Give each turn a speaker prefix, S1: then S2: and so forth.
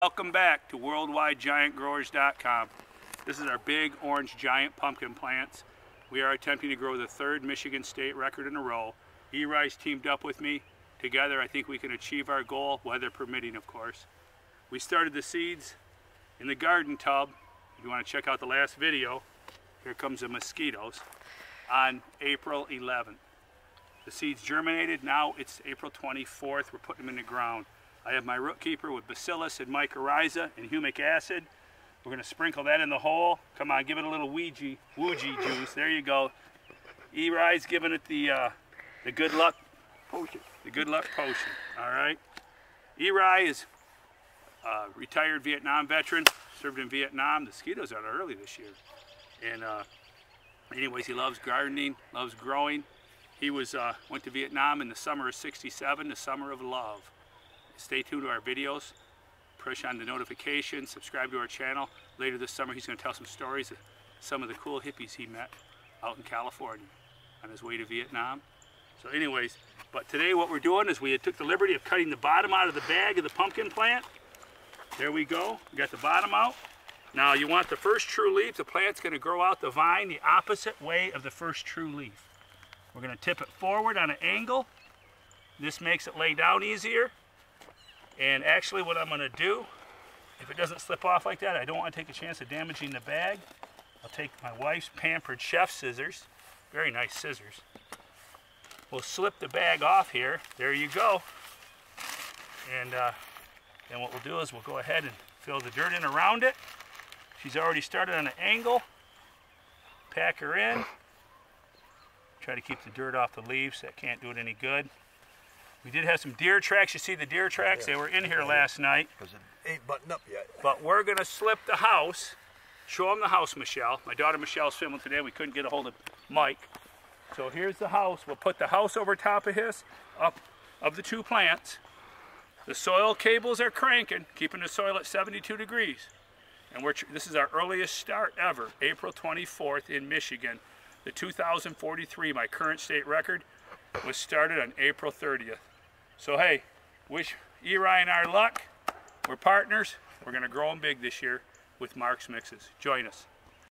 S1: Welcome back to WorldwideGiantGrowers.com. This is our big orange giant pumpkin plants. We are attempting to grow the third Michigan State record in a row. ERI's teamed up with me. Together I think we can achieve our goal, weather permitting of course. We started the seeds in the garden tub. If you want to check out the last video, here comes the mosquitoes, on April 11th. The seeds germinated, now it's April 24th, we're putting them in the ground. I have my root keeper with bacillus and mycorrhiza and humic acid. We're going to sprinkle that in the hole. Come on, give it a little woogie juice. There you go. ERI's giving it the good luck potion. The good luck potion. All right. ERI is a retired Vietnam veteran. Served in Vietnam. The mosquitoes are early this year. And anyways, he loves gardening, loves growing. He went to Vietnam in the summer of '67, the summer of love. Stay tuned to our videos, push on the notifications, subscribe to our channel. Later this summer he's going to tell some stories of some of the cool hippies he met out in California on his way to Vietnam. So anyways, but today what we're doing is we took the liberty of cutting the bottom out of the bag of the pumpkin plant. There we go, we got the bottom out. Now you want the first true leaf, the plant's going to grow out the vine the opposite way of the first true leaf. We're going to tip it forward on an angle. This makes it lay down easier. And actually what I'm going to do, if it doesn't slip off like that, I don't want to take a chance of damaging the bag. I'll take my wife's pampered chef scissors, very nice scissors. We'll slip the bag off here, there you go. And then what we'll do is we'll go ahead and fill the dirt in around it. She's already started on an angle. Pack her in. Try to keep the dirt off the leaves, that can't do it any good. We did have some deer tracks. You see the deer tracks? Yeah. They were in here last night.
S2: Because it ain't buttoned up yet.
S1: But we're going to slip the house. Show them the house, Michelle. My daughter Michelle's filming today. We couldn't get a hold of Mike. So here's the house. We'll put the house over top of his, up of the two plants. The soil cables are cranking, keeping the soil at 72 degrees. And this is our earliest start ever, April 24th in Michigan. The 2043, my current state record, was started on April 30th. So hey, wish ERI and I luck. We're partners. We're going to grow them big this year with Mark's Mixes. Join us.